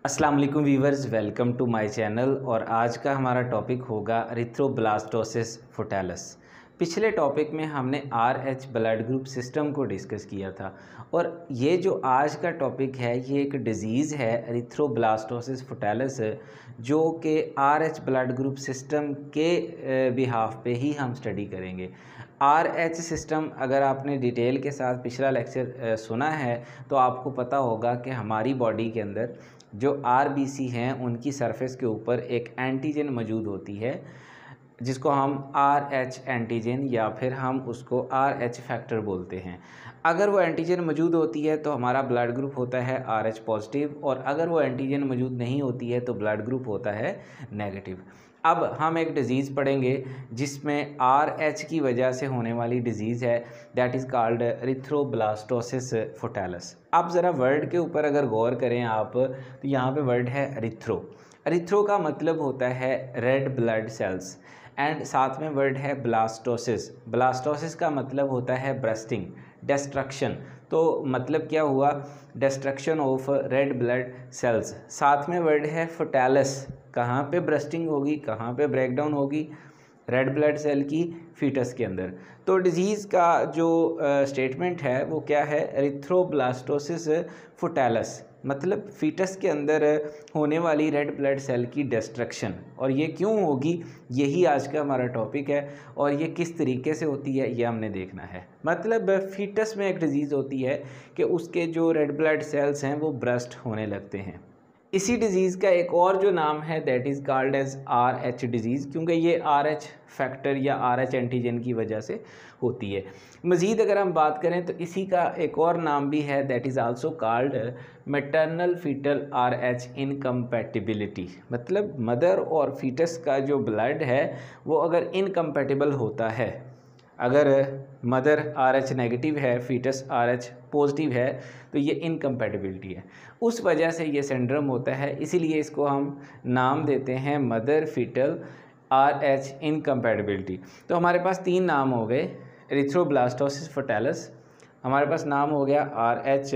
अस्सलाम वालेकुम viewers, welcome to my channel. और आज का हमारा टॉपिक होगा एरिथ्रोब्लास्टोसिस फुटालिस। पिछले टॉपिक में हमने RH ब्लड ग्रुप सिस्टम को डिस्कस किया था और ये जो आज का टॉपिक है ये एक डिज़ीज़ है एरिथ्रोब्लास्टोसिस फुटालिस, जो कि RH ब्लड ग्रुप सिस्टम के बिहाफ पे ही हम स्टडी करेंगे। RH सिस्टम अगर आपने डिटेल के साथ पिछला लेक्चर सुना है तो आपको पता होगा कि हमारी बॉडी के अंदर जो RBC हैं उनकी सरफेस के ऊपर एक एंटीजन मौजूद होती है जिसको हम RH एंटीजन या फिर हम उसको RH फैक्टर बोलते हैं। अगर वो एंटीजन मौजूद होती है तो हमारा ब्लड ग्रुप होता है RH पॉजिटिव, और अगर वो एंटीजन मौजूद नहीं होती है तो ब्लड ग्रुप होता है नेगेटिव। अब हम एक डिज़ीज़ पढ़ेंगे जिसमें RH की वजह से होने वाली डिज़ीज़ है, दैट इज़ कॉल्ड एरिथ्रोब्लास्टोसिस फुटालिस। अब ज़रा वर्ड के ऊपर अगर गौर करें आप तो यहाँ पे वर्ड है एरिथ्रो। एरिथ्रो का मतलब होता है रेड ब्लड सेल्स, एंड साथ में वर्ड है ब्लास्टोसिस। ब्लास्टोसिस का मतलब होता है ब्रस्टिंग, डिस्ट्रक्शन। तो मतलब क्या हुआ, destruction of red blood sales. साथ में वर्ड है फुटालिस, कहाँ पे ब्रस्टिंग होगी, कहाँ पे ब्रेकडाउन होगी, रेड ब्लड सेल की फीटस के अंदर। तो डिज़ीज़ का जो स्टेटमेंट है वो क्या है, एरिथ्रोब्लास्टोसिस फुटालिस, मतलब फीटस के अंदर होने वाली रेड ब्लड सेल की डिस्ट्रक्शन। और ये क्यों होगी, यही आज का हमारा टॉपिक है। और ये किस तरीके से होती है ये हमने देखना है। मतलब फीटस में एक डिज़ीज़ होती है कि उसके जो रेड ब्लड सेल्स हैं वो ब्रस्ट होने लगते हैं। इसी डिज़ीज़ का एक और जो नाम है that is called as RH disease, क्योंकि ये RH फैक्टर या RH एंटीजन की वजह से होती है। मज़ीद अगर हम बात करें तो इसी का एक और नाम भी है that is also called maternal fetal RH incompatibility. मतलब मदर और फीटस का जो ब्लड है वो अगर इनकम्पैटिबल होता है, अगर मदर RH नेगेटिव है, फीटस RH पॉजिटिव है, तो ये इनकम्पैटिबिलिटी है, उस वजह से ये सिंड्रोम होता है। इसीलिए इसको हम नाम देते हैं मदर फीटल RH इनकम्पैटिबिलिटी। तो हमारे पास तीन नाम हो गए, एरिथ्रोब्लास्टोसिस फुटालिस, हमारे पास नाम हो गया RH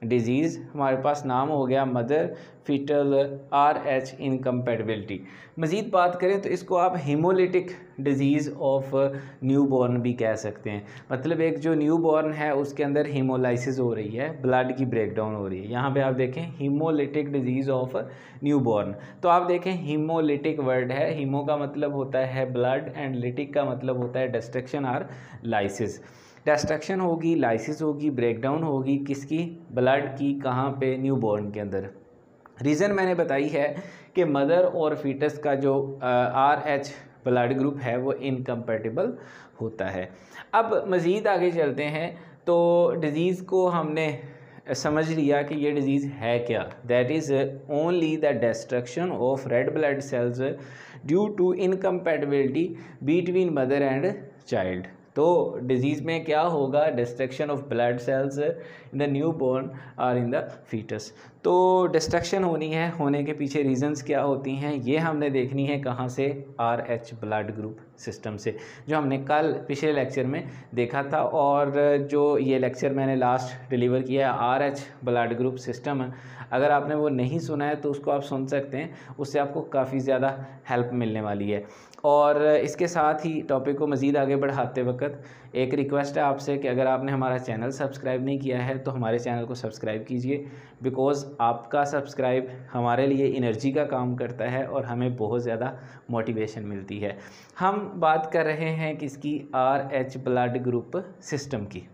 डिज़ीज़, हमारे पास नाम हो गया मदर फीटल RH इनकम्पैटिबिलिटी। मज़ीद बात करें तो इसको आप हीमोलिटिक डिज़ीज़ ऑफ न्यूबॉर्न भी कह सकते हैं। मतलब एक जो न्यूबॉर्न है उसके अंदर हीमोलाइसिस हो रही है, ब्लड की ब्रेकडाउन हो रही है। यहाँ पे आप देखें हीमोलिटिक डिज़ीज़ ऑफ न्यूबॉर्न। तो आप देखें हीमोलिटिक वर्ड है, हीमो का मतलब होता है ब्लड एंड लिटिक का मतलब होता है डिस्ट्रक्शन और लाइसिस। डिस्ट्रक्शन होगी, लाइसिस होगी, ब्रेकडाउन होगी, किसकी, ब्लड की, कहाँ पे, न्यूबॉर्न के अंदर। रीज़न मैंने बताई है कि मदर और फीटस का जो RH ब्लड ग्रुप है वो इनकम्पैटिबल होता है। अब मज़ीद आगे चलते हैं तो डिज़ीज़ को हमने समझ लिया कि ये डिज़ीज़ है क्या, that is only the destruction of red blood cells due to incompatibility between mother and child. तो डिज़ीज़ में क्या होगा, destruction of blood cells in the newborn और इन द फीटस। तो डिस्ट्रक्शन होनी है, होने के पीछे रीजंस क्या होती हैं ये हमने देखनी है, कहाँ से, RH ब्लड ग्रुप सिस्टम से, जो हमने कल पिछले लेक्चर में देखा था। और जो ये लेक्चर मैंने लास्ट डिलीवर किया है RH ब्लड ग्रुप सिस्टम, अगर आपने वो नहीं सुना है तो उसको आप सुन सकते हैं, उससे आपको काफ़ी ज़्यादा हेल्प मिलने वाली है। और इसके साथ ही टॉपिक को मज़ीद आगे बढ़ाते वक्त एक रिक्वेस्ट है आपसे कि अगर आपने हमारा चैनल सब्सक्राइब नहीं किया है तो हमारे चैनल को सब्सक्राइब कीजिए, बिकॉज़ आपका सब्सक्राइब हमारे लिए एनर्जी का काम करता है और हमें बहुत ज़्यादा मोटिवेशन मिलती है। हम बात कर रहे हैं किसकी, RH ब्लड ग्रुप सिस्टम की।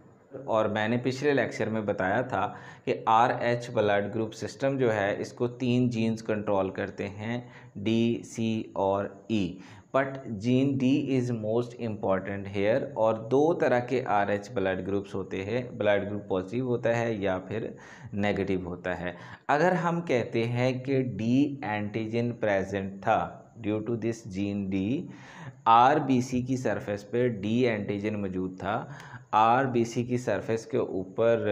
और मैंने पिछले लेक्चर में बताया था कि RH ब्लड ग्रुप सिस्टम जो है इसको तीन जीन्स कंट्रोल करते हैं, D, C और E। But gene D is most important hair. और दो तरह के RH ब्लड ग्रुप्स होते हैं, ब्लड ग्रुप पॉजिटिव होता है या फिर नेगेटिव होता है। अगर हम कहते हैं कि D एंटीजन प्रेजेंट था, due to this gene D, RBC की सरफेस पे D एंटीजन मौजूद था, RBC की सरफेस के ऊपर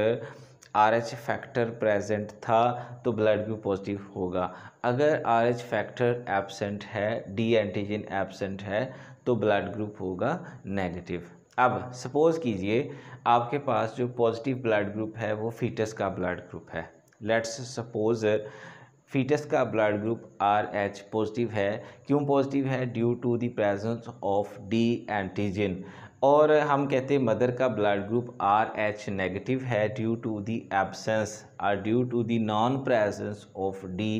RH फैक्टर प्रेजेंट था तो ब्लड ग्रुप पॉजिटिव होगा। अगर RH फैक्टर एब्सेंट है, D एंटीजन एब्सेंट है तो ब्लड ग्रुप होगा नेगेटिव। अब सपोज़ कीजिए आपके पास जो पॉजिटिव ब्लड ग्रुप है वो फीटस का ब्लड ग्रुप है। लेट्स सपोज़ फीटस का ब्लड ग्रुप RH पॉजिटिव है। क्यों पॉजिटिव है? Due to the presence of D antigen. और हम कहते हैं मदर का ब्लड ग्रुप RH नेगेटिव है ड्यू टू द एब्सेंस और due to the non presence of D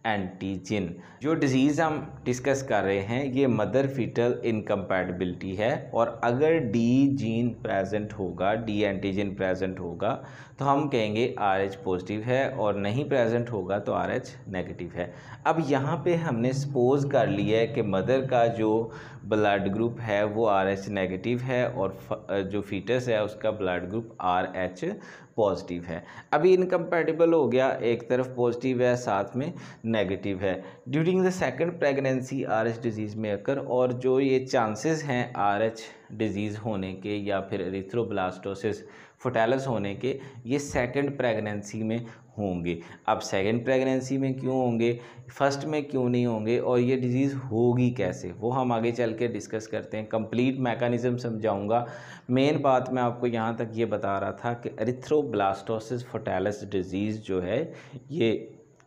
antigen. जो डिज़ीज़ हम डिस्कस कर रहे हैं ये मदर फीटल इनकम्पैटिबिलिटी है, और अगर D जीन प्रेजेंट होगा, D एंटीजन प्रेजेंट होगा तो हम कहेंगे RH पॉजिटिव है, और नहीं प्रेजेंट होगा तो RH नेगेटिव है। अब यहाँ पे हमने सपोज कर लिया है कि मदर का जो ब्लड ग्रुप है वो RH नेगेटिव है और जो फीटस है उसका ब्लड ग्रुप RH पॉजिटिव है। अभी इनकम्पैटिबल हो गया, एक तरफ पॉजिटिव है साथ में नेगेटिव है। During the second pregnancy RH disease में अकर, और जो ये चांसेस हैं RH डिजीज़ होने के या फिर एरिथ्रोब्लास्टोसिस फुटैलस होने के, ये सेकंड प्रेगनेंसी में होंगे। अब सेकंड प्रेगनेंसी में क्यों होंगे, फर्स्ट में क्यों नहीं होंगे, और ये डिज़ीज़ होगी कैसे, वो हम आगे चल के डिस्कस करते हैं। कंप्लीट मैकेनिज़्म समझाऊंगा। मेन बात मैं आपको यहाँ तक ये बता रहा था कि एरिथ्रोब्लास्टोसिस फुटैलस डिज़ीज़ जो है ये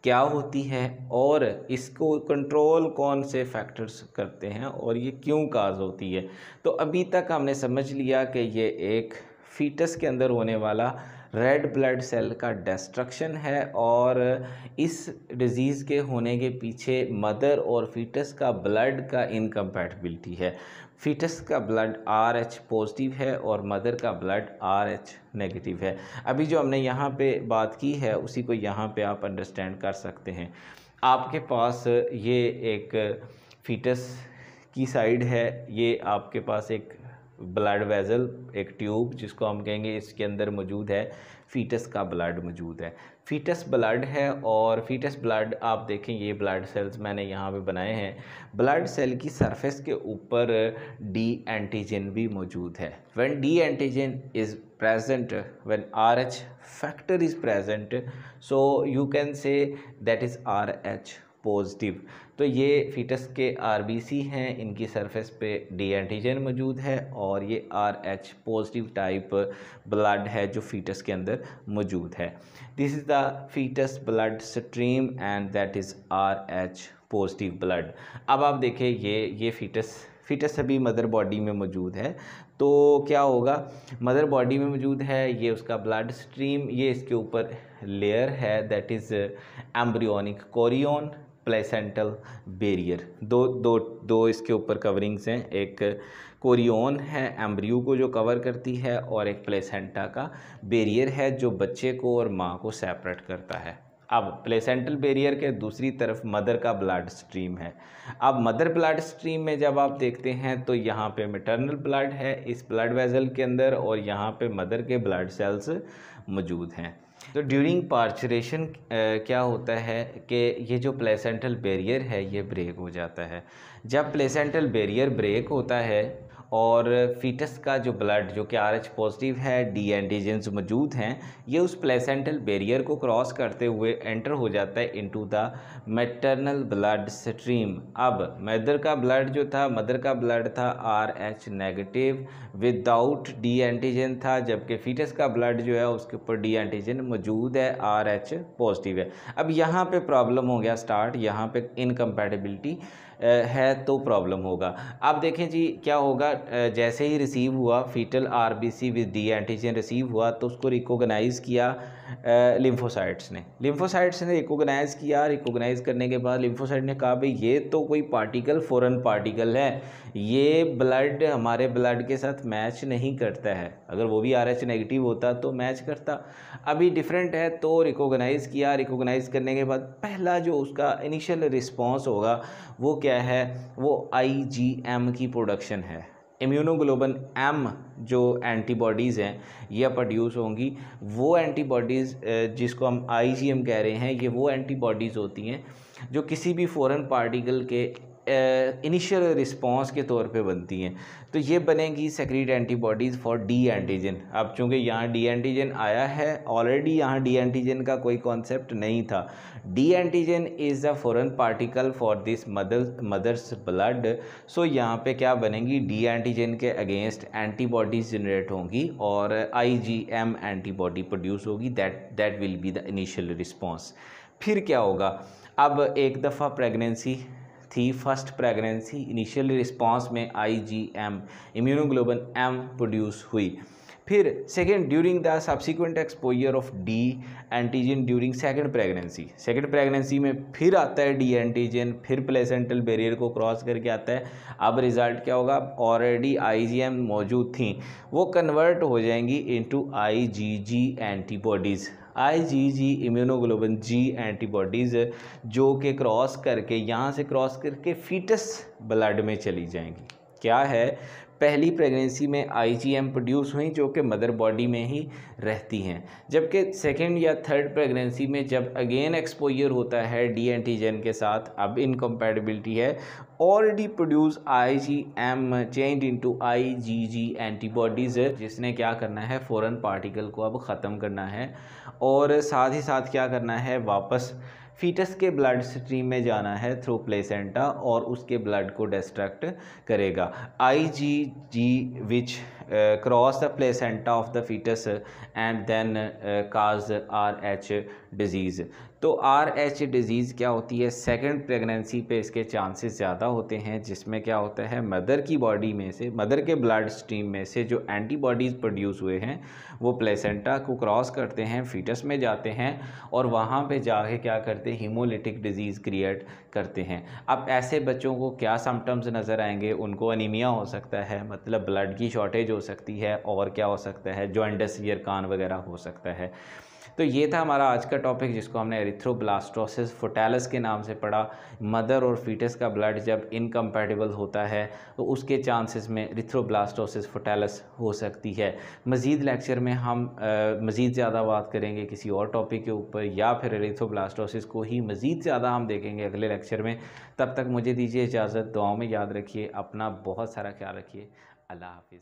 क्या होती है और इसको कंट्रोल कौन से फैक्टर्स करते हैं और ये क्यों काज होती है। तो अभी तक हमने समझ लिया कि ये एक फीटस के अंदर होने वाला रेड ब्लड सेल का डिस्ट्रक्शन है, और इस डिज़ीज़ के होने के पीछे मदर और फीटस का ब्लड का इनकम्पैटिबिलिटी है। फीटस का ब्लड RH पॉजिटिव है और मदर का ब्लड RH नेगेटिव है। अभी जो हमने यहाँ पे बात की है उसी को यहाँ पे आप अंडरस्टैंड कर सकते हैं। आपके पास ये एक फीटस की साइड है, ये आपके पास एक ब्लड वेजल, एक ट्यूब जिसको हम कहेंगे इसके अंदर मौजूद है, फीटस का ब्लड मौजूद है। फीटस ब्लड है, और फीटस ब्लड आप देखें ये ब्लड सेल्स मैंने यहाँ पे बनाए हैं। ब्लड सेल की सरफेस के ऊपर D एंटीजन भी मौजूद है। When D antigen is present, when RH factor is present, so you can say that is RH positive. तो ये फीटस के RBC हैं, इनकी सरफेस पे D एंटीजन मौजूद है, और ये RH पॉजिटिव टाइप ब्लड है जो फीटस के अंदर मौजूद है। This is the fetus blood stream and that is RH positive blood. अब आप देखें ये फीटस अभी मदर बॉडी में मौजूद है, तो क्या होगा, मदर बॉडी में मौजूद है, ये उसका ब्लड स्ट्रीम, ये इसके ऊपर लेयर है that is embryonic Korean placental barrier. दो इसके ऊपर कवरिंग्स हैं, एक कोरियन है एम्ब्रियो को जो कवर करती है, और एक प्लेसेंटा का बैरियर है जो बच्चे को और माँ को सेपरेट करता है। अब प्लेसेंटल बैरियर के दूसरी तरफ मदर का ब्लड स्ट्रीम है। अब मदर ब्लड स्ट्रीम में जब आप देखते हैं तो यहाँ पे मैटरनल ब्लड है इस ब्लड वेजल के अंदर, और यहाँ पे मदर के ब्लड सेल्स मौजूद हैं। तो ड्यूरिंग पार्चुरेशन क्या होता है कि ये जो प्लेसेंटल बैरियर है ये ब्रेक हो जाता है। जब प्लेसेंटल बैरियर ब्रेक होता है और फीटस का जो ब्लड जो कि RH पॉजिटिव है, D एंटीजन्स मौजूद हैं, ये उस प्लेसेंटल बैरियर को क्रॉस करते हुए एंटर हो जाता है into the maternal blood stream. अब मदर का ब्लड था RH negative without D antigen था, जबकि फीटस का ब्लड जो है उसके ऊपर D एंटीजन मौजूद है, RH पॉजिटिव है। अब यहाँ पे प्रॉब्लम हो गया स्टार्ट, यहाँ पे इनकम्पैटिबिलिटी है तो प्रॉब्लम होगा। अब देखें जी क्या होगा, जैसे ही रिसीव हुआ fetal RBC with D antigen receive हुआ तो उसको रिकॉग्नाइज़ किया लिम्फोसाइट्स ने रिकॉग्नाइज़ किया। रिकॉग्नाइज़ करने के बाद लिम्फोसाइट ने कहा भाई ये तो कोई पार्टिकल फॉरेन पार्टिकल है, ये ब्लड हमारे ब्लड के साथ मैच नहीं करता है। अगर वो भी RH नेगेटिव होता तो मैच करता, अभी डिफरेंट है तो रिकॉग्नाइज़ किया। रिकॉग्नाइज़ करने के बाद पहला जो उसका इनिशियल रिस्पॉन्स होगा वो क्या है, वो IgM की प्रोडक्शन है। इम्यूनोग्लोबुलिन M जो एंटीबॉडीज़ हैं ये प्रोड्यूस होंगी। वो एंटीबॉडीज़ जिसको हम IgM कह रहे हैं, ये वो एंटीबॉडीज़ होती हैं जो किसी भी फॉरेन पार्टिकल के इनिशियल रिस्पांस के तौर पे बनती हैं। तो ये बनेगी secrete antibodies for D antigen. अब चूँकि यहाँ D एंटीजन आया है ऑलरेडी, यहाँ D एंटीजन का कोई कॉन्सेप्ट नहीं था। D antigen is a foreign particle for this mother's blood. So यहाँ पे क्या बनेंगी, D एंटीजन के अगेंस्ट एंटीबॉडीज़ जनरेट होंगी और IgM एंटीबॉडी प्रोड्यूस होगी। That will be the initial response. फिर क्या होगा, अब एक दफ़ा प्रेगनेंसी थी, फर्स्ट प्रेगनेंसी, इनिशियल रिस्पांस में IgM इम्यूनोग्लोबुलिन M प्रोड्यूस हुई। फिर second, during the subsequent exposure of D antigen during second pregnancy में फिर आता है डी एंटीजन, फिर प्लेसेंटल बैरियर को क्रॉस करके आता है। अब रिज़ल्ट क्या होगा, ऑलरेडी IgM मौजूद थी, वो कन्वर्ट हो जाएंगी into IgG antibodies, IgG immunoglobulin G antibodies, जो कि क्रॉस करके यहाँ से क्रॉस करके फीटस ब्लड में चली जाएंगी। क्या है, पहली प्रेगनेंसी में IgM प्रोड्यूस हुई जो कि मदर बॉडी में ही रहती हैं, जबकि सेकेंड या थर्ड प्रेगनेंसी में जब अगेन एक्सपोजर होता है डी एंटीजन के साथ, अब इनकम्पैटिबिलिटी है, already produce IgM change into IgG antibodies, जिसने क्या करना है, फॉरेन पार्टिकल को अब ख़त्म करना है और साथ ही साथ क्या करना है, वापस फीटस के ब्लड स्ट्रीम में जाना है थ्रू प्लेसेंटा और उसके ब्लड को डिस्ट्रैक्ट करेगा। IgG which cross the placenta of the fetus and then cause RH disease. तो RH डिजीज़ क्या होती है, सेकंड प्रेगनेंसी पे इसके चांसेस ज़्यादा होते हैं, जिसमें क्या होता है, मदर की बॉडी में से, मदर के ब्लड स्ट्रीम में से जो एंटीबॉडीज़ प्रोड्यूस हुए हैं वो प्लेसेंटा को क्रॉस करते हैं, फीटस में जाते हैं और वहाँ पे जाके क्या करते हैं, हीमोलिटिक डिजीज़ क्रिएट करते हैं। अब ऐसे बच्चों को क्या सिम्टम्स नज़र आएंगे, उनको अनीमिया हो सकता है, मतलब ब्लड की शॉर्टेज हो सकती है, और क्या हो सकता है, जॉइंटिस यरकान वगैरह हो सकता है। तो ये था हमारा आज का टॉपिक, जिसको हमने एरिथ्रोब्लास्टोसिस फुटालिस के नाम से पढ़ा। मदर और फीटस का ब्लड जब इनकम्पैटिबल होता है तो उसके चांसेस में एरिथ्रोब्लास्टोसिस फुटालिस हो सकती है। मज़ीद लेक्चर में हम मज़ीद ज़्यादा बात करेंगे किसी और टॉपिक के ऊपर, या फिर एरिथ्रोब्लास्टोसिस को ही मज़ीद ज़्यादा हम देखेंगे अगले लेक्चर में। तब तक मुझे दीजिए इजाज़त, दुआओं में याद रखिए, अपना बहुत सारा ख्याल रखिए। अल्लाह हाफिज़।